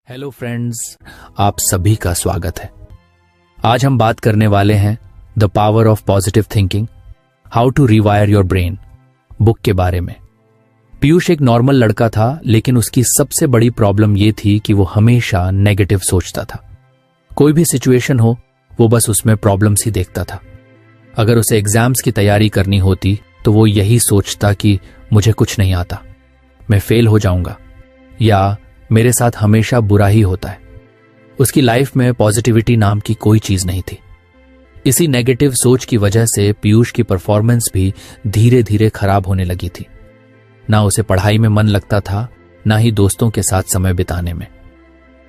Hello friends, आप सभी का स्वागत है। आज हम बात करने वाले हैं the power of positive thinking, how to rewire your brain book के बारे में। पीयूष एक नॉर्मल लड़का था, लेकिन उसकी सबसे बड़ी प्रॉब्लम यह थी कि वो हमेशा नेगेटिव सोचता था। कोई भी सिचुएशन हो, वो बस उसमें प्रॉब्लम्स ही देखता था। अगर उसे एग्जाम्स की तैयारी करनी होती तो वो यही सोचता कि मुझे कुछ नहीं आता, मैं फेल हो जाऊंगा, या मेरे साथ हमेशा बुरा ही होता है। उसकी लाइफ में पॉजिटिविटी नाम की कोई चीज नहीं थी। इसी नेगेटिव सोच की वजह से पीयूष की परफॉर्मेंस भी धीरे धीरे खराब होने लगी थी। ना उसे पढ़ाई में मन लगता था, ना ही दोस्तों के साथ समय बिताने में।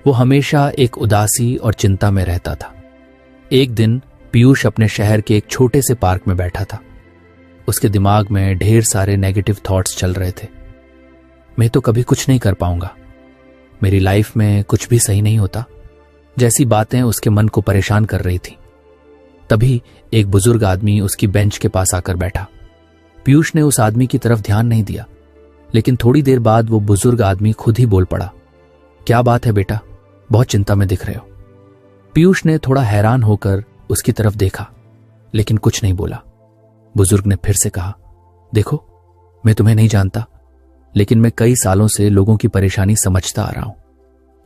वो हमेशा एक उदासी और चिंता में रहता था। एक दिन पीयूष अपने शहर के एक छोटे से पार्क में बैठा था। उसके दिमाग में ढेर सारे नेगेटिव थॉट्स चल रहे थे। मैं तो कभी कुछ नहीं कर पाऊंगा, मेरी लाइफ में कुछ भी सही नहीं होता, जैसी बातें उसके मन को परेशान कर रही थी। तभी एक बुजुर्ग आदमी उसकी बेंच के पास आकर बैठा। पीयूष ने उस आदमी की तरफ ध्यान नहीं दिया, लेकिन थोड़ी देर बाद वो बुजुर्ग आदमी खुद ही बोल पड़ा, क्या बात है बेटा, बहुत चिंता में दिख रहे हो। पीयूष ने थोड़ा हैरान होकर उसकी तरफ देखा, लेकिन कुछ नहीं बोला। बुजुर्ग ने फिर से कहा, देखो, मैं तुम्हें नहीं जानता, लेकिन मैं कई सालों से लोगों की परेशानी समझता आ रहा हूं।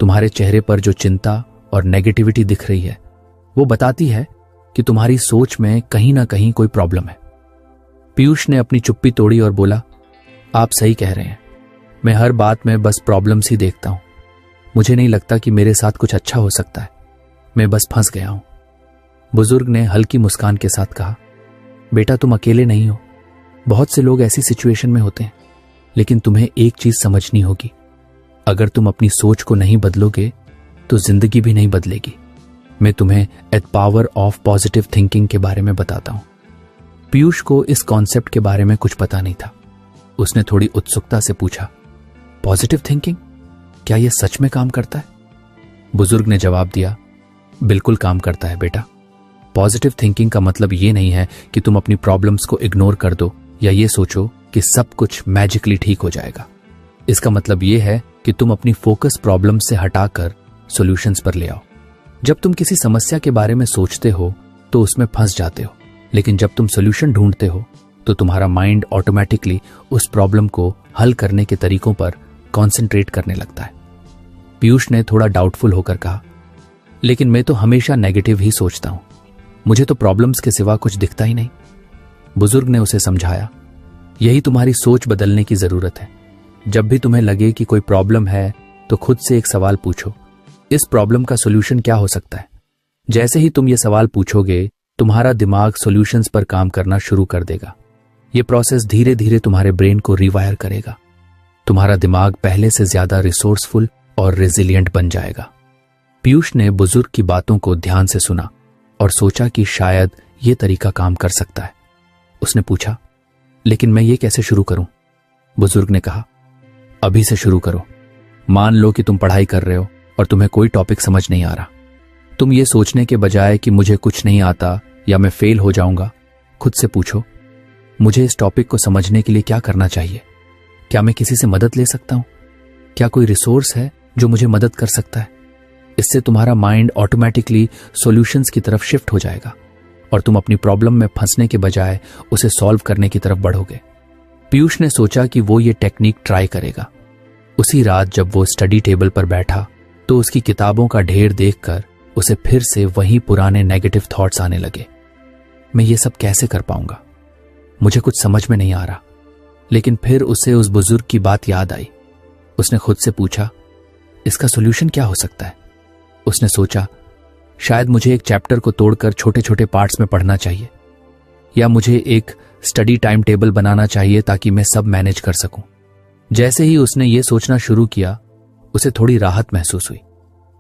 तुम्हारे चेहरे पर जो चिंता और नेगेटिविटी दिख रही है, वो बताती है कि तुम्हारी सोच में कहीं ना कहीं कोई प्रॉब्लम है। पीयूष ने अपनी चुप्पी तोड़ी और बोला, आप सही कह रहे हैं, मैं हर बात में बस प्रॉब्लम्स ही देखता हूं। मुझे नहीं लगता कि मेरे साथ कुछ अच्छा हो सकता है, मैं बस फंस गया हूं। बुजुर्ग ने हल्की मुस्कान के साथ कहा, बेटा, तुम अकेले नहीं हो, बहुत से लोग ऐसी सिचुएशन में होते हैं, लेकिन तुम्हें एक चीज समझनी होगी, अगर तुम अपनी सोच को नहीं बदलोगे तो जिंदगी भी नहीं बदलेगी। मैं तुम्हें eight power of positive thinking के बारे में बताता हूं। पीयूष को इस कॉन्सेप्ट के बारे में कुछ पता नहीं था। उसने थोड़ी उत्सुकता से पूछा, पॉजिटिव थिंकिंग, क्या यह सच में काम करता है? बुजुर्ग ने जवाब दिया, बिल्कुल काम करता है बेटा। पॉजिटिव थिंकिंग का मतलब यह नहीं है कि तुम अपनी प्रॉब्लम्स को इग्नोर कर दो या ये सोचो कि सब कुछ मैजिकली ठीक हो जाएगा। इसका मतलब यह है कि तुम अपनी फोकस प्रॉब्लम से हटाकर सॉल्यूशंस पर ले आओ। जब तुम किसी समस्या के बारे में सोचते हो तो उसमें फंस जाते हो, लेकिन जब तुम सॉल्यूशन ढूंढते हो तो तुम्हारा माइंड ऑटोमेटिकली उस प्रॉब्लम को हल करने के तरीकों पर कॉन्सेंट्रेट करने लगता है। पीयूष ने थोड़ा डाउटफुल होकर कहा, लेकिन मैं तो हमेशा नेगेटिव ही सोचता हूं, मुझे तो प्रॉब्लम्स के सिवा कुछ दिखता ही नहीं। बुजुर्ग ने उसे समझाया, यही तुम्हारी सोच बदलने की जरूरत है। जब भी तुम्हें लगे कि कोई प्रॉब्लम है तो खुद से एक सवाल पूछो, इस प्रॉब्लम का सॉल्यूशन क्या हो सकता है? जैसे ही तुम ये सवाल पूछोगे, तुम्हारा दिमाग सॉल्यूशंस पर काम करना शुरू कर देगा। ये प्रोसेस धीरे धीरे तुम्हारे ब्रेन को रिवायर करेगा। तुम्हारा दिमाग पहले से ज्यादा रिसोर्सफुल और रेजिलिएंट बन जाएगा। पीयूष ने बुजुर्ग की बातों को ध्यान से सुना और सोचा कि शायद ये तरीका काम कर सकता है। उसने पूछा, लेकिन मैं ये कैसे शुरू करूं? बुजुर्ग ने कहा, अभी से शुरू करो। मान लो कि तुम पढ़ाई कर रहे हो और तुम्हें कोई टॉपिक समझ नहीं आ रहा। तुम ये सोचने के बजाय कि मुझे कुछ नहीं आता या मैं फेल हो जाऊंगा, खुद से पूछो, मुझे इस टॉपिक को समझने के लिए क्या करना चाहिए? क्या मैं किसी से मदद ले सकता हूं? क्या कोई रिसोर्स है जो मुझे मदद कर सकता है? इससे तुम्हारा माइंड ऑटोमेटिकली सॉल्यूशंस की तरफ शिफ्ट हो जाएगा और तुम अपनी प्रॉब्लम में फंसने के बजाय उसे सॉल्व करने की तरफ बढ़ोगे। पीयूष ने सोचा कि वो ये टेक्निक ट्राई करेगा। उसी रात जब वो स्टडी टेबल पर बैठा तो उसकी किताबों का ढेर देखकर उसे फिर से वही पुराने नेगेटिव थॉट्स आने लगे। मैं ये सब कैसे कर पाऊंगा? मुझे कुछ समझ में नहीं आ रहा। लेकिन फिर उसे उस बुजुर्ग की बात याद आई। उसने खुद से पूछा, इसका सॉल्यूशन क्या हो सकता है? उसने सोचा, शायद मुझे एक चैप्टर को तोड़कर छोटे छोटे पार्ट्स में पढ़ना चाहिए, या मुझे एक स्टडी टाइम टेबल बनाना चाहिए ताकि मैं सब मैनेज कर सकूं। जैसे ही उसने ये सोचना शुरू किया, उसे थोड़ी राहत महसूस हुई।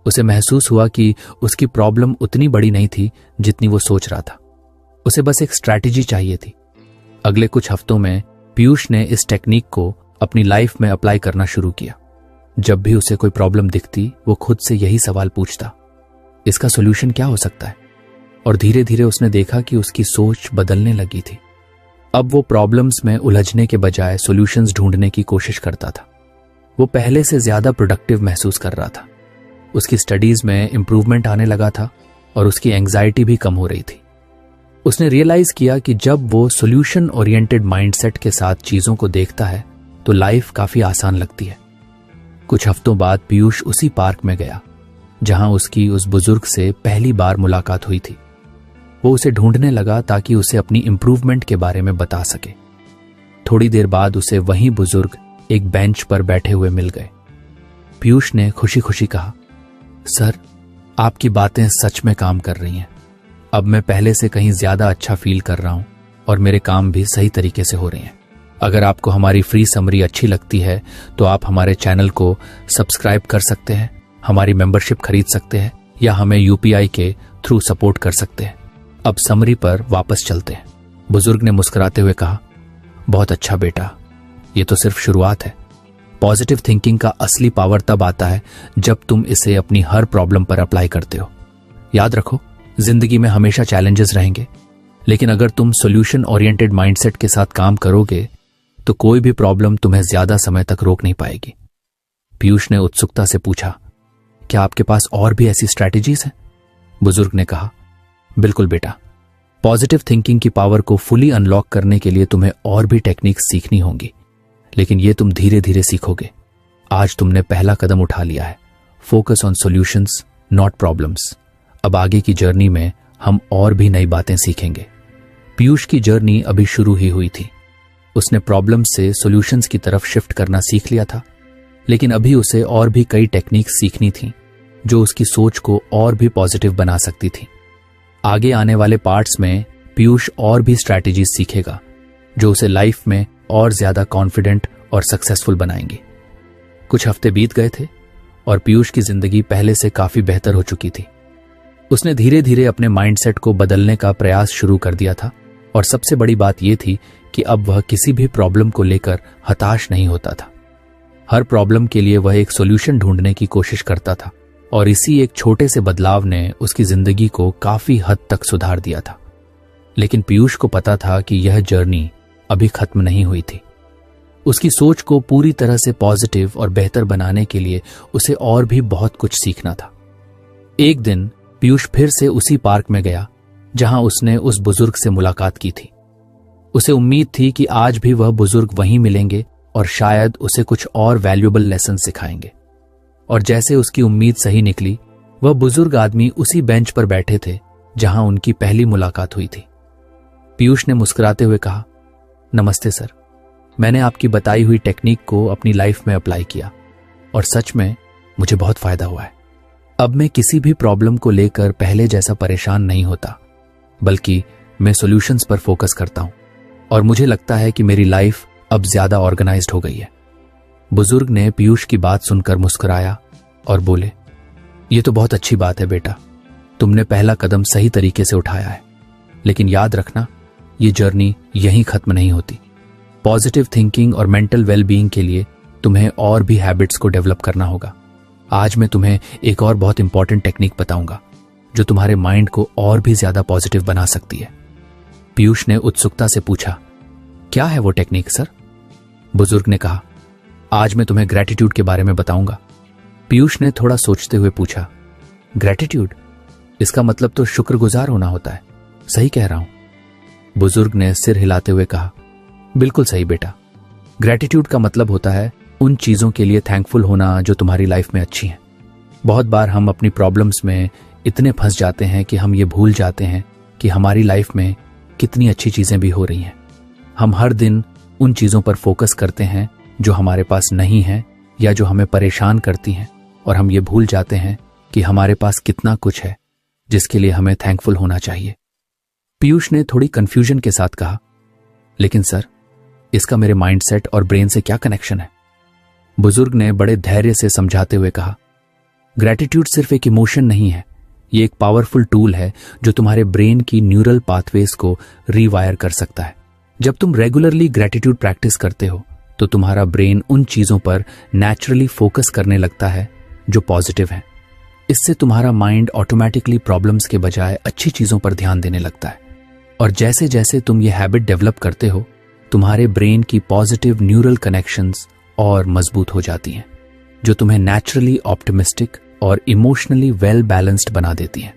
उसे महसूस हुआ कि उसकी प्रॉब्लम उतनी बड़ी नहीं थी जितनी वो सोच रहा था। उसे बस एक स्ट्रैटेजी चाहिए थी। अगले कुछ हफ्तों में पीयूष ने इस टेक्निक को अपनी लाइफ में अप्लाई करना शुरू किया। जब भी उसे कोई प्रॉब्लम दिखती, वो खुद से यही सवाल पूछता, इसका सॉल्यूशन क्या हो सकता है? और धीरे धीरे उसने देखा कि उसकी सोच बदलने लगी थी। अब वो प्रॉब्लम्स में उलझने के बजाय सॉल्यूशंस ढूंढने की कोशिश करता था। वो पहले से ज्यादा प्रोडक्टिव महसूस कर रहा था। उसकी स्टडीज में इंप्रूवमेंट आने लगा था और उसकी एंजाइटी भी कम हो रही थी। उसने रियलाइज किया कि जब वो सॉल्यूशन ओरिएंटेड माइंडसेट के साथ चीजों को देखता है तो लाइफ काफी आसान लगती है। कुछ हफ्तों बाद पीयूष उसी पार्क में गया जहां उसकी उस बुजुर्ग से पहली बार मुलाकात हुई थी। वो उसे ढूंढने लगा ताकि उसे अपनी इंप्रूवमेंट के बारे में बता सके। थोड़ी देर बाद उसे वही बुजुर्ग एक बेंच पर बैठे हुए मिल गए। पीयूष ने खुशी खुशी कहा, सर, आपकी बातें सच में काम कर रही हैं। अब मैं पहले से कहीं ज्यादा अच्छा फील कर रहा हूं और मेरे काम भी सही तरीके से हो रहे हैं। अगर आपको हमारी फ्री समरी अच्छी लगती है तो आप हमारे चैनल को सब्सक्राइब कर सकते हैं, हमारी मेंबरशिप खरीद सकते हैं या हमें यूपीआई के थ्रू सपोर्ट कर सकते हैं। अब समरी पर वापस चलते हैं। बुजुर्ग ने मुस्कुराते हुए कहा, बहुत अच्छा बेटा, ये तो सिर्फ शुरुआत है। पॉजिटिव थिंकिंग का असली पावर तब आता है जब तुम इसे अपनी हर प्रॉब्लम पर अप्लाई करते हो। याद रखो, जिंदगी में हमेशा चैलेंजेस रहेंगे, लेकिन अगर तुम सॉल्यूशन ओरिएंटेड माइंडसेट के साथ काम करोगे तो कोई भी प्रॉब्लम तुम्हें ज्यादा समय तक रोक नहीं पाएगी। पीयूष ने उत्सुकता से पूछा, क्या आपके पास और भी ऐसी स्ट्रैटेजीज हैं? बुजुर्ग ने कहा, बिल्कुल बेटा, पॉजिटिव थिंकिंग की पावर को फुली अनलॉक करने के लिए तुम्हें और भी टेक्निक्स सीखनी होंगी, लेकिन ये तुम धीरे धीरे सीखोगे। आज तुमने पहला कदम उठा लिया है। Focus on solutions, not problems. अब आगे की जर्नी में हम और भी नई बातें सीखेंगे। पीयूष की जर्नी अभी शुरू ही हुई थी। उसने प्रॉब्लम से सॉल्यूशंस की तरफ शिफ्ट करना सीख लिया था, लेकिन अभी उसे और भी कई टेक्निक्स सीखनी थी जो उसकी सोच को और भी पॉजिटिव बना सकती थी। आगे आने वाले पार्ट्स में पीयूष और भी स्ट्रैटेजीज सीखेगा जो उसे लाइफ में और ज्यादा कॉन्फिडेंट और सक्सेसफुल बनाएंगी। कुछ हफ्ते बीत गए थे और पीयूष की जिंदगी पहले से काफी बेहतर हो चुकी थी। उसने धीरे धीरे अपने माइंडसेट को बदलने का प्रयास शुरू कर दिया था और सबसे बड़ी बात यह थी कि अब वह किसी भी प्रॉब्लम को लेकर हताश नहीं होता था। हर प्रॉब्लम के लिए वह एक सॉल्यूशन ढूंढने की कोशिश करता था और इसी एक छोटे से बदलाव ने उसकी जिंदगी को काफी हद तक सुधार दिया था। लेकिन पीयूष को पता था कि यह जर्नी अभी खत्म नहीं हुई थी। उसकी सोच को पूरी तरह से पॉजिटिव और बेहतर बनाने के लिए उसे और भी बहुत कुछ सीखना था। एक दिन पीयूष फिर से उसी पार्क में गया जहां उसने उस बुजुर्ग से मुलाकात की थी। उसे उम्मीद थी कि आज भी वह बुजुर्ग वहीं मिलेंगे और शायद उसे कुछ और वैल्यूएबल लेसन सिखाएंगे। और जैसे उसकी उम्मीद सही निकली, वह बुजुर्ग आदमी उसी बेंच पर बैठे थे जहां उनकी पहली मुलाकात हुई थी। पीयूष ने मुस्कुराते हुए कहा, नमस्ते सर, मैंने आपकी बताई हुई टेक्निक को अपनी लाइफ में अप्लाई किया और सच में मुझे बहुत फायदा हुआ है। अब मैं किसी भी प्रॉब्लम को लेकर पहले जैसा परेशान नहीं होता, बल्कि मैं सॉल्यूशंस पर फोकस करता हूं और मुझे लगता है कि मेरी लाइफ अब ज्यादा ऑर्गेनाइज्ड हो गई है। बुजुर्ग ने पीयूष की बात सुनकर मुस्कुराया और बोले, यह तो बहुत अच्छी बात है बेटा, तुमने पहला कदम सही तरीके से उठाया है, लेकिन याद रखना, यह जर्नी यहीं खत्म नहीं होती। पॉजिटिव थिंकिंग और मेंटल वेलबीइंग के लिए तुम्हें और भी हैबिट्स को डेवलप करना होगा। आज मैं तुम्हें एक और बहुत इंपॉर्टेंट टेक्निक बताऊंगा जो तुम्हारे माइंड को और भी ज्यादा पॉजिटिव बना सकती है। पीयूष ने उत्सुकता से पूछा, क्या है वो टेक्निक सर? बुजुर्ग ने कहा, आज मैं तुम्हें ग्रैटिट्यूड के बारे में बताऊंगा। पीयूष ने थोड़ा सोचते हुए पूछा, ग्रैटिट्यूड? इसका मतलब तो शुक्रगुजार होना होता है, सही कह रहा हूं? बुजुर्ग ने सिर हिलाते हुए कहा, बिल्कुल सही बेटा। ग्रैटिट्यूड का मतलब होता है उन चीजों के लिए थैंकफुल होना जो तुम्हारी लाइफ में अच्छी हैं। बहुत बार हम अपनी प्रॉब्लम्स में इतने फंस जाते हैं कि हम ये भूल जाते हैं कि हमारी लाइफ में कितनी अच्छी चीजें भी हो रही हैं। हम हर दिन उन चीजों पर फोकस करते हैं जो हमारे पास नहीं है या जो हमें परेशान करती हैं, और हम ये भूल जाते हैं कि हमारे पास कितना कुछ है जिसके लिए हमें थैंकफुल होना चाहिए। पीयूष ने थोड़ी कंफ्यूजन के साथ कहा, लेकिन सर, इसका मेरे माइंडसेट और ब्रेन से क्या कनेक्शन है? बुजुर्ग ने बड़े धैर्य से समझाते हुए कहा, ग्रैटिट्यूड सिर्फ एक इमोशन नहीं है, ये एक पावरफुल टूल है जो तुम्हारे ब्रेन की न्यूरल पाथवेज को रीवायर कर सकता है। जब तुम रेगुलरली ग्रैटिट्यूड प्रैक्टिस करते हो तो तुम्हारा ब्रेन उन चीजों पर नेचुरली फोकस करने लगता है जो पॉजिटिव है। इससे तुम्हारा माइंड ऑटोमेटिकली प्रॉब्लम्स के बजाय अच्छी चीजों पर ध्यान देने लगता है। और जैसे जैसे तुम ये हैबिट डेवलप करते हो, तुम्हारे ब्रेन की पॉजिटिव न्यूरल कनेक्शंस और मजबूत हो जाती हैं, जो तुम्हें नेचुरली ऑप्टिमिस्टिक और इमोशनली वेल बैलेंस्ड बना देती हैं।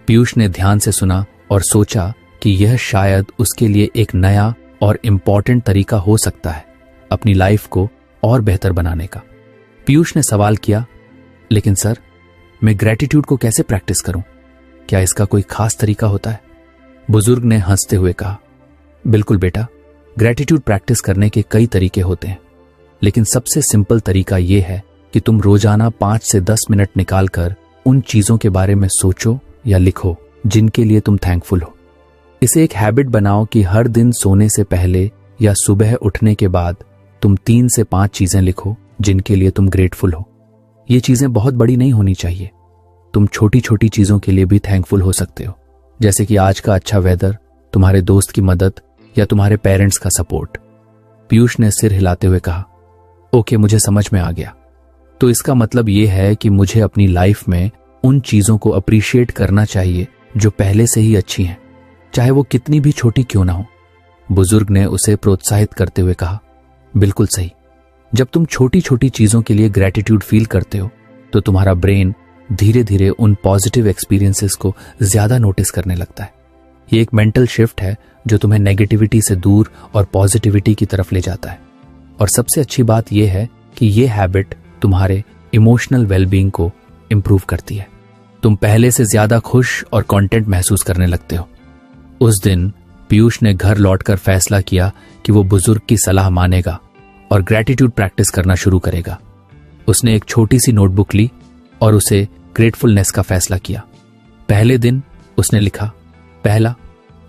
पीयूष ने ध्यान से सुना और सोचा कि यह शायद उसके लिए एक नया और इम्पॉर्टेंट तरीका हो सकता है अपनी लाइफ को और बेहतर बनाने का। पीयूष ने सवाल किया, लेकिन सर, मैं ग्रेटिट्यूड को कैसे प्रैक्टिस करूं? क्या इसका कोई खास तरीका होता है? बुजुर्ग ने हंसते हुए कहा, बिल्कुल बेटा, ग्रेटिट्यूड प्रैक्टिस करने के कई तरीके होते हैं, लेकिन सबसे सिंपल तरीका यह है कि तुम रोजाना 5 से 10 मिनट निकालकर उन चीजों के बारे में सोचो या लिखो जिनके लिए तुम थैंकफुल हो। इसे एक हैबिट बनाओ कि हर दिन सोने से पहले या सुबह उठने के बाद तुम 3 से 5 चीजें लिखो जिनके लिए तुम ग्रेटफुल हो। ये चीजें बहुत बड़ी नहीं होनी चाहिए। तुम छोटी छोटी चीजों के लिए भी थैंकफुल हो सकते हो, जैसे कि आज का अच्छा वेदर, तुम्हारे दोस्त की मदद या तुम्हारे पेरेंट्स का सपोर्ट। पीयूष ने सिर हिलाते हुए कहा, ओके, मुझे समझ में आ गया। तो इसका मतलब यह है कि मुझे अपनी लाइफ में उन चीजों को अप्रिशिएट करना चाहिए जो पहले से ही अच्छी हैं, चाहे वो कितनी भी छोटी क्यों ना हो। बुजुर्ग ने उसे प्रोत्साहित करते हुए कहा, बिल्कुल सही। जब तुम छोटी छोटी चीजों के लिए ग्रेटिट्यूड फील करते हो तो तुम्हारा ब्रेन धीरे धीरे उन पॉजिटिव एक्सपीरियंसेस को ज्यादा नोटिस करने लगता है। ये एक मेंटल शिफ्ट है जो तुम्हें नेगेटिविटी से दूर और पॉजिटिविटी की तरफ ले जाता है। और सबसे अच्छी बात यह है कि यह हैबिट तुम्हारे इमोशनल वेलबींग को इंप्रूव करती है। तुम पहले से ज्यादा खुश और कॉन्टेंट महसूस करने लगते हो। उस दिन पीयूष ने घर लौटकर फैसला किया कि वो बुजुर्ग की सलाह मानेगा और ग्रेटिट्यूड प्रैक्टिस करना शुरू करेगा। उसने एक छोटी सी नोटबुक ली और उसे ग्रेटफुलनेस का फैसला किया। पहले दिन उसने लिखा, पहला,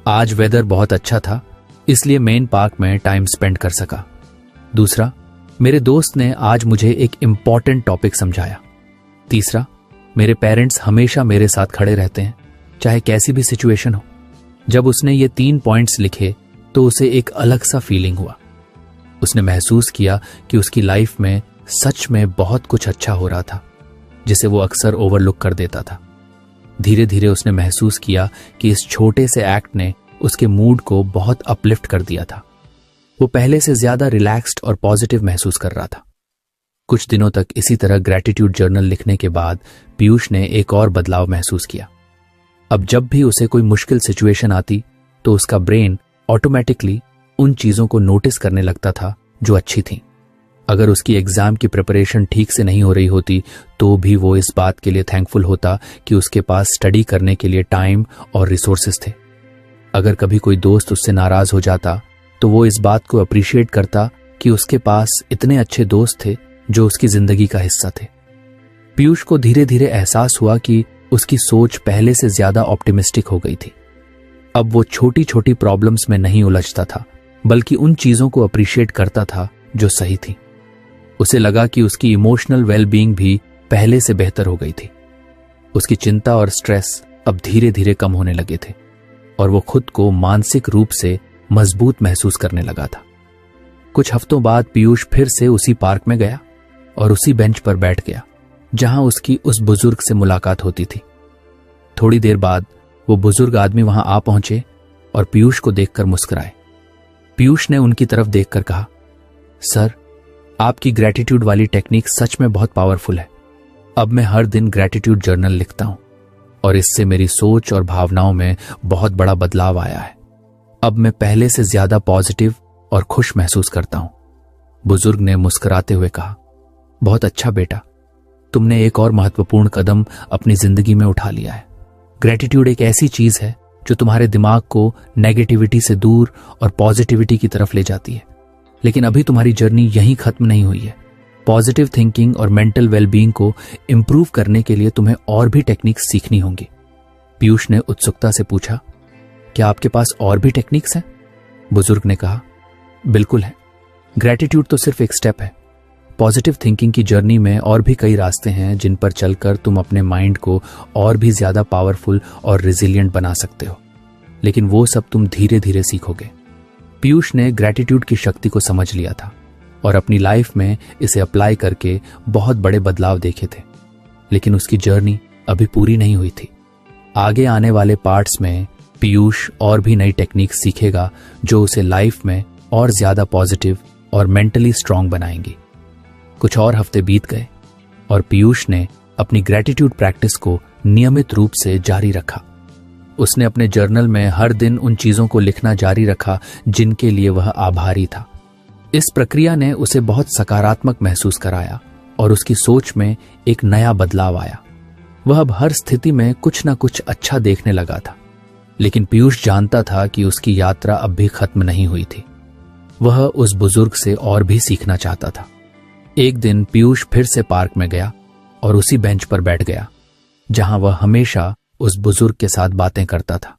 आज वेदर बहुत अच्छा था इसलिए मेन पार्क में टाइम स्पेंड कर सका। दूसरा, मेरे दोस्त ने आज मुझे एक इंपॉर्टेंट टॉपिक समझाया। तीसरा, मेरे पेरेंट्स हमेशा मेरे साथ खड़े रहते हैं चाहे कैसी भी सिचुएशन हो। जब उसने ये 3 पॉइंट्स लिखे तो उसे एक अलग सा फीलिंग हुआ। उसने महसूस किया कि उसकी लाइफ में सच में बहुत कुछ अच्छा हो रहा था जिसे वो अक्सर ओवरलुक कर देता था। धीरे धीरे उसने महसूस किया कि इस छोटे से एक्ट ने उसके मूड को बहुत अपलिफ्ट कर दिया था। वो पहले से ज्यादा रिलैक्स्ड और पॉजिटिव महसूस कर रहा था। कुछ दिनों तक इसी तरह ग्रेटिट्यूड जर्नल लिखने के बाद पीयूष ने एक और बदलाव महसूस किया। अब जब भी उसे कोई मुश्किल सिचुएशन आती तो उसका ब्रेन ऑटोमेटिकली उन चीजों को नोटिस करने लगता था जो अच्छी थीं। अगर उसकी एग्जाम की प्रिपरेशन ठीक से नहीं हो रही होती तो भी वो इस बात के लिए थैंकफुल होता कि उसके पास स्टडी करने के लिए टाइम और रिसोर्सेस थे। अगर कभी कोई दोस्त उससे नाराज हो जाता तो वो इस बात को अप्रिशिएट करता कि उसके पास इतने अच्छे दोस्त थे जो उसकी जिंदगी का हिस्सा थे। पीयूष को धीरे धीरे एहसास हुआ कि उसकी सोच पहले से ज्यादा ऑप्टिमिस्टिक हो गई थी। अब वो छोटी छोटी प्रॉब्लम्स में नहीं उलझता था बल्कि उन चीजों को अप्रिशिएट करता था जो सही थी। उसे लगा कि उसकी इमोशनल वेलबींग भी पहले से बेहतर हो गई थी। उसकी चिंता और स्ट्रेस अब धीरे धीरे कम होने लगे थे और वो खुद को मानसिक रूप से मजबूत महसूस करने लगा था। कुछ हफ्तों बाद पीयूष फिर से उसी पार्क में गया और उसी बेंच पर बैठ गया जहां उसकी उस बुजुर्ग से मुलाकात होती थी। थोड़ी देर बाद वो बुजुर्ग आदमी वहां आ पहुंचे और पीयूष को देखकर मुस्कुराए। पीयूष ने उनकी तरफ देखकर कहा, सर, आपकी ग्रेटिट्यूड वाली टेक्निक सच में बहुत पावरफुल है। अब मैं हर दिन ग्रेटिट्यूड जर्नल लिखता हूं और इससे मेरी सोच और भावनाओं में बहुत बड़ा बदलाव आया है। अब मैं पहले से ज्यादा पॉजिटिव और खुश महसूस करता हूं। बुजुर्ग ने मुस्कुराते हुए कहा, बहुत अच्छा बेटा, तुमने एक और महत्वपूर्ण कदम अपनी जिंदगी में उठा लिया है। ग्रेटिट्यूड एक ऐसी चीज है जो तुम्हारे दिमाग को नेगेटिविटी से दूर और पॉजिटिविटी की तरफ ले जाती है। लेकिन अभी तुम्हारी जर्नी यहीं खत्म नहीं हुई है। पॉजिटिव थिंकिंग और मेंटल वेलबींग को इंप्रूव करने के लिए तुम्हें और भी टेक्निक्स सीखनी होंगी। पीयूष ने उत्सुकता से पूछा, क्या आपके पास और भी टेक्निक्स हैं? बुजुर्ग ने कहा, बिल्कुल है। ग्रेटिट्यूड तो सिर्फ एक स्टेप है। पॉजिटिव थिंकिंग की जर्नी में और भी कई रास्ते हैं जिन पर चलकर तुम अपने माइंड को और भी ज्यादा पावरफुल और रिजिलियंट बना सकते हो, लेकिन वो सब तुम धीरे धीरे सीखोगे। पीयूष ने ग्रेटिट्यूड की शक्ति को समझ लिया था और अपनी लाइफ में इसे अप्लाई करके बहुत बड़े बदलाव देखे थे, लेकिन उसकी जर्नी अभी पूरी नहीं हुई थी। आगे आने वाले पार्ट्स में पीयूष और भी नई टेक्निक सीखेगा जो उसे लाइफ में और ज्यादा पॉजिटिव और मेंटली स्ट्रांग बनाएंगी। कुछ और हफ्ते बीत गए और पीयूष ने अपनी ग्रेटिट्यूड प्रैक्टिस को नियमित रूप से जारी रखा। उसने अपने जर्नल में हर दिन उन चीजों को लिखना जारी रखा जिनके लिए वह आभारी था। इस प्रक्रिया ने उसे बहुत सकारात्मक महसूस कराया और उसकी सोच में एक नया बदलाव आया। वह अब हर स्थिति में कुछ ना कुछ अच्छा देखने लगा था। लेकिन पीयूष जानता था कि उसकी यात्रा अब भी खत्म नहीं हुई थी। वह उस बुजुर्ग से और भी सीखना चाहता था। एक दिन पीयूष फिर से पार्क में गया और उसी बेंच पर बैठ गया जहां वह हमेशा उस बुजुर्ग के साथ बातें करता था।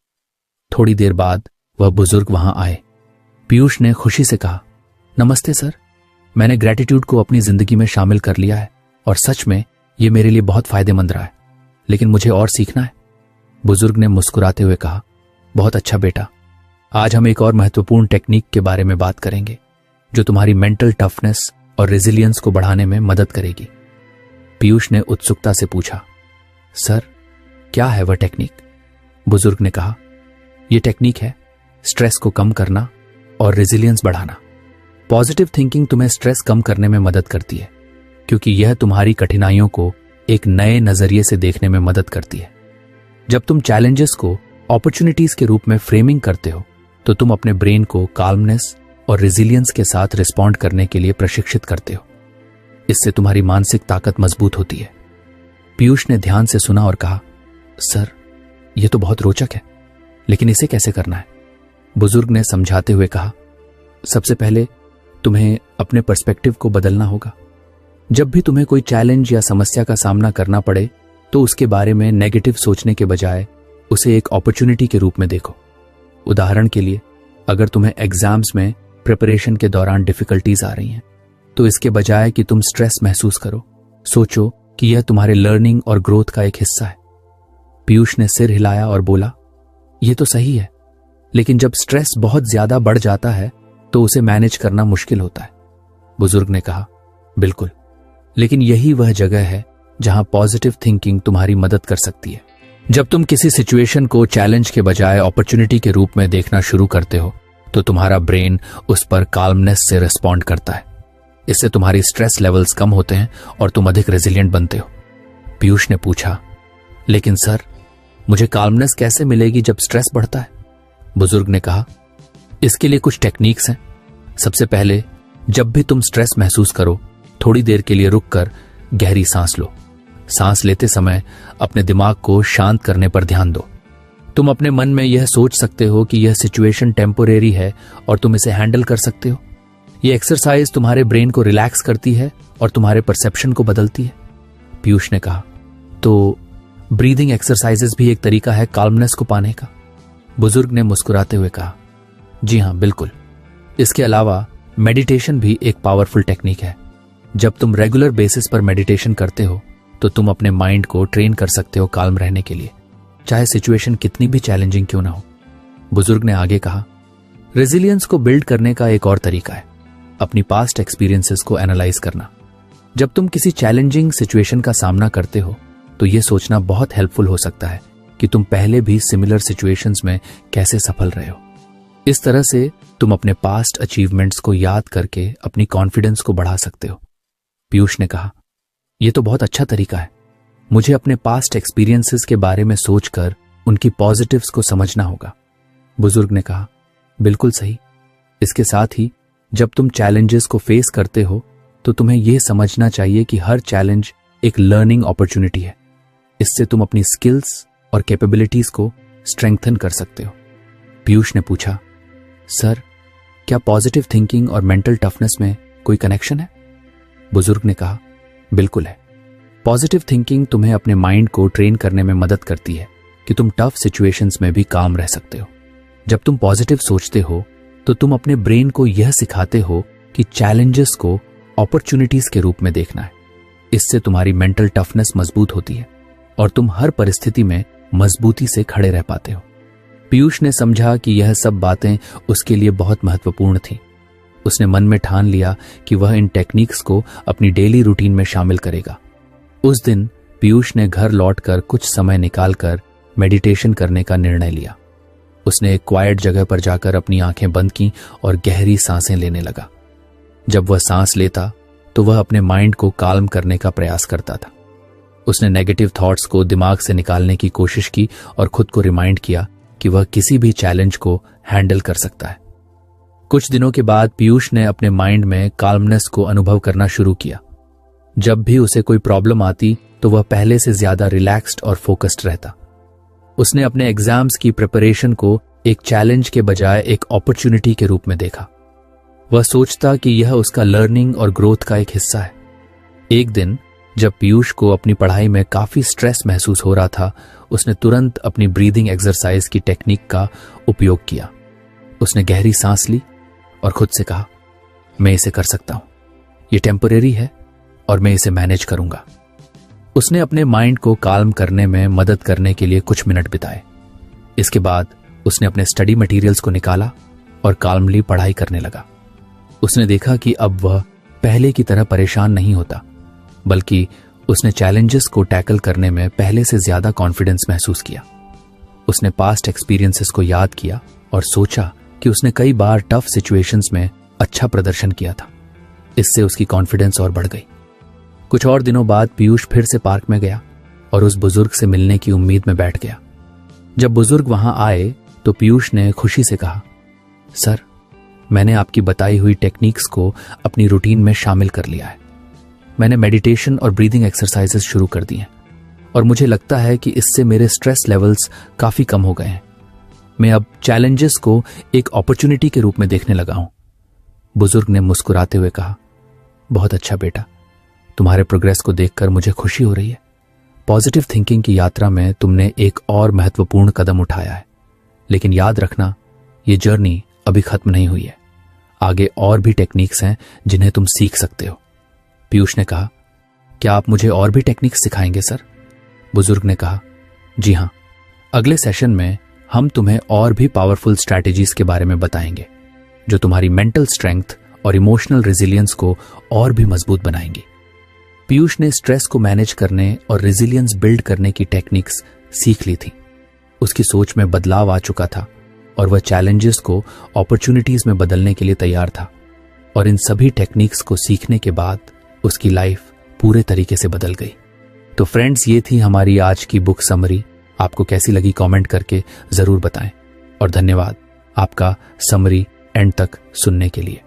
थोड़ी देर बाद वह बुजुर्ग वहां आए। पीयूष ने खुशी से कहा, नमस्ते सर, मैंने ग्रेटिट्यूड को अपनी जिंदगी में शामिल कर लिया है और सच में यह मेरे लिए बहुत फायदेमंद रहा है, लेकिन मुझे और सीखना है। बुजुर्ग ने मुस्कुराते हुए कहा, बहुत अच्छा बेटा, आज हम एक और महत्वपूर्ण टेक्निक के बारे में बात करेंगे जो तुम्हारी मेंटल टफनेस और रेजिलियंस को बढ़ाने में मदद करेगी। पीयूष ने उत्सुकता से पूछा, सर क्या है वह टेक्निक? बुजुर्ग ने कहा, यह टेक्निक है स्ट्रेस को कम करना और रेजिलियंस बढ़ाना। पॉजिटिव थिंकिंग तुम्हें स्ट्रेस कम करने में मदद करती है क्योंकि यह तुम्हारी कठिनाइयों को एक नए नजरिए से देखने में मदद करती है। जब तुम चैलेंजेस को अपॉर्चुनिटीज के रूप में फ्रेमिंग करते हो तो तुम अपने ब्रेन को काल्मनेस और रेजिलियंस के साथ रिस्पॉन्ड करने के लिए प्रशिक्षित करते हो। इससे तुम्हारी मानसिक ताकत मजबूत होती है। पीयूष ने ध्यान से सुना और कहा, सर यह तो बहुत रोचक है, लेकिन इसे कैसे करना है? बुजुर्ग ने समझाते हुए कहा, सबसे पहले तुम्हें अपने पर्सपेक्टिव को बदलना होगा। जब भी तुम्हें कोई चैलेंज या समस्या का सामना करना पड़े तो उसके बारे में नेगेटिव सोचने के बजाय उसे एक अपॉर्चुनिटी के रूप में देखो। उदाहरण के लिए, अगर तुम्हें एग्जाम्स में प्रिपरेशन के दौरान डिफिकल्टीज आ रही हैं, तो इसके बजाय कि तुम स्ट्रेस महसूस करो, सोचो कि यह तुम्हारे लर्निंग और ग्रोथ का एक हिस्सा है। पीयूष ने सिर हिलाया और बोला, यह तो सही है, लेकिन जब स्ट्रेस बहुत ज्यादा बढ़ जाता है तो उसे मैनेज करना मुश्किल होता है। बुजुर्ग ने कहा, बिल्कुल, लेकिन यही वह जगह है जहां पॉजिटिव थिंकिंग तुम्हारी मदद कर सकती है। जब तुम किसी सिचुएशन को चैलेंज के बजाय अपॉर्चुनिटी के रूप में देखना शुरू करते हो तो तुम्हारा ब्रेन उस पर काल्मनेस से रिस्पॉन्ड करता है। इससे तुम्हारी स्ट्रेस लेवल्स कम होते हैं और तुम अधिक रेजिलिएंट बनते हो। पीयूष ने पूछा, लेकिन सर मुझे काल्मनेस कैसे मिलेगी जब स्ट्रेस बढ़ता है? बुजुर्ग ने कहा, इसके लिए कुछ टेक्निक्स हैं। सबसे पहले, जब भी तुम स्ट्रेस महसूस करो, थोड़ी देर के लिए रुककर गहरी सांस लो। सांस लेते समय अपने दिमाग को शांत करने पर ध्यान दो। तुम अपने मन में यह सोच सकते हो कि यह सिचुएशन टेम्पोरेरी है और तुम इसे हैंडल कर सकते हो। यह एक्सरसाइज तुम्हारे ब्रेन को रिलैक्स करती है और तुम्हारे परसेप्शन को बदलती है। पीयूष ने कहा, तो ब्रीदिंग एक्सरसाइजेस भी एक तरीका है काल्मनेस को पाने का? बुजुर्ग ने मुस्कुराते हुए कहा, जी हां, बिल्कुल। इसके अलावा मेडिटेशन भी एक पावरफुल टेक्निक है। जब तुम रेगुलर बेसिस पर मेडिटेशन करते हो तो तुम अपने माइंड को ट्रेन कर सकते हो काल्म रहने के लिए, चाहे सिचुएशन कितनी भी चैलेंजिंग क्यों ना हो। बुजुर्ग ने आगे कहा, रेजिलियंस को बिल्ड करने का एक और तरीका है अपनी पास्ट एक्सपीरियंसेस को एनालाइज करना। जब तुम किसी चैलेंजिंग सिचुएशन का सामना करते हो तो यह सोचना बहुत हेल्पफुल हो सकता है कि तुम पहले भी सिमिलर सिचुएशंस में कैसे सफल रहे हो। इस तरह से तुम अपने पास्ट अचीवमेंट्स को याद करके अपनी कॉन्फिडेंस को बढ़ा सकते हो। पीयूष ने कहा, यह तो बहुत अच्छा तरीका है। मुझे अपने पास्ट एक्सपीरियंसेस के बारे में सोचकर उनकी पॉजिटिव्स को समझना होगा। बुजुर्ग ने कहा, बिल्कुल सही। इसके साथ ही जब तुम चैलेंजेस को फेस करते हो तो तुम्हें यह समझना चाहिए कि हर चैलेंज एक लर्निंग अपॉर्चुनिटी है। इससे तुम अपनी स्किल्स और कैपेबिलिटीज को स्ट्रेंथन कर सकते हो। पीयूष ने पूछा, सर क्या पॉजिटिव थिंकिंग और मेंटल टफनेस में कोई कनेक्शन है? बुजुर्ग ने कहा, बिल्कुल है। पॉजिटिव थिंकिंग तुम्हें अपने माइंड को ट्रेन करने में मदद करती है कि तुम टफ सिचुएशंस में भी काम रह सकते हो। जब तुम पॉजिटिव सोचते हो तो तुम अपने ब्रेन को यह सिखाते हो कि चैलेंजेस को अपॉर्चुनिटीज के रूप में देखना है। इससे तुम्हारी मेंटल टफनेस मजबूत होती है और तुम हर परिस्थिति में मजबूती से खड़े रह पाते हो। पीयूष ने समझा कि यह सब बातें उसके लिए बहुत महत्वपूर्ण थीं। उसने मन में ठान लिया कि वह इन टेक्निक्स को अपनी डेली रूटीन में शामिल करेगा। उस दिन पीयूष ने घर लौटकर कुछ समय निकालकर मेडिटेशन करने का निर्णय लिया। उसने एक क्वाइट जगह पर जाकर अपनी आंखें बंद की और गहरी सांसें लेने लगा। जब वह सांस लेता तो वह अपने माइंड को काल्म करने का प्रयास करता था। उसने नेगेटिव थॉट्स को दिमाग से निकालने की कोशिश की और खुद को रिमाइंड किया कि वह किसी भी चैलेंज को हैंडल कर सकता है। कुछ दिनों के बाद पीयूष ने अपने माइंड में काल्मनेस को अनुभव करना शुरू किया। जब भी उसे कोई प्रॉब्लम आती तो वह पहले से ज्यादा रिलैक्स्ड और फोकस्ड रहता। उसने अपने एग्जाम्स की प्रिपरेशन को एक चैलेंज के बजाय एक अपॉर्चुनिटी के रूप में देखा। वह सोचता कि यह उसका लर्निंग और ग्रोथ का एक हिस्सा है। एक दिन जब पीयूष को अपनी पढ़ाई में काफी स्ट्रेस महसूस हो रहा था, उसने तुरंत अपनी ब्रीदिंग एक्सरसाइज की टेक्निक का उपयोग किया। उसने गहरी सांस ली और खुद से कहा, मैं इसे कर सकता हूं, यह टेम्परेरी है और मैं इसे मैनेज करूंगा। उसने अपने माइंड को काल्म करने में मदद करने के लिए कुछ मिनट बिताए। इसके बाद उसने अपने स्टडी मटेरियल्स को निकाला और काल्मली पढ़ाई करने लगा। उसने देखा कि अब वह पहले की तरह परेशान नहीं होता, बल्कि उसने चैलेंजेस को टैकल करने में पहले से ज्यादा कॉन्फिडेंस महसूस किया। उसने पास्ट एक्सपीरियंसेस को याद किया और सोचा कि उसने कई बार टफ सिचुएशंस में अच्छा प्रदर्शन किया था। इससे उसकी कॉन्फिडेंस और बढ़ गई। कुछ और दिनों बाद पीयूष फिर से पार्क में गया और उस बुजुर्ग से मिलने की उम्मीद में बैठ गया। जब बुजुर्ग वहां आए तो पीयूष ने खुशी से कहा, सर, मैंने आपकी बताई हुई टेक्निक्स को अपनी रूटीन में शामिल कर लिया है। मैंने मेडिटेशन और ब्रीदिंग एक्सरसाइजेस शुरू कर दी हैं और मुझे लगता है कि इससे मेरे स्ट्रेस लेवल्स काफी कम हो गए हैं। मैं अब चैलेंजेस को एक अपॉर्चुनिटी के रूप में देखने लगा हूं। बुजुर्ग ने मुस्कुराते हुए कहा, बहुत अच्छा बेटा, तुम्हारे प्रोग्रेस को देखकर मुझे खुशी हो रही है। पॉजिटिव थिंकिंग की यात्रा में तुमने एक और महत्वपूर्ण कदम उठाया है, लेकिन याद रखना, ये जर्नी अभी खत्म नहीं हुई है। आगे और भी टेक्निक्स हैं जिन्हें तुम सीख सकते हो। पीयूष ने कहा, क्या आप मुझे और भी टेक्निक्स सिखाएंगे सर? बुजुर्ग ने कहा, जी हां, अगले सेशन में हम तुम्हें और भी पावरफुल स्ट्रैटेजीज के बारे में बताएंगे जो तुम्हारी मेंटल स्ट्रेंथ और इमोशनल रेजिलियंस को और भी मजबूत बनाएंगी। पीयूष ने स्ट्रेस को मैनेज करने और रेजिलियंस बिल्ड करने की टेक्निक्स सीख ली थी। उसकी सोच में बदलाव आ चुका था और वह चैलेंजेस को अपॉर्चुनिटीज में बदलने के लिए तैयार था। और इन सभी टेक्निक्स को सीखने के बाद उसकी लाइफ पूरे तरीके से बदल गई। तो फ्रेंड्स, ये थी हमारी आज की बुक समरी। आपको कैसी लगी कमेंट करके जरूर बताएं और धन्यवाद आपका समरी एंड तक सुनने के लिए।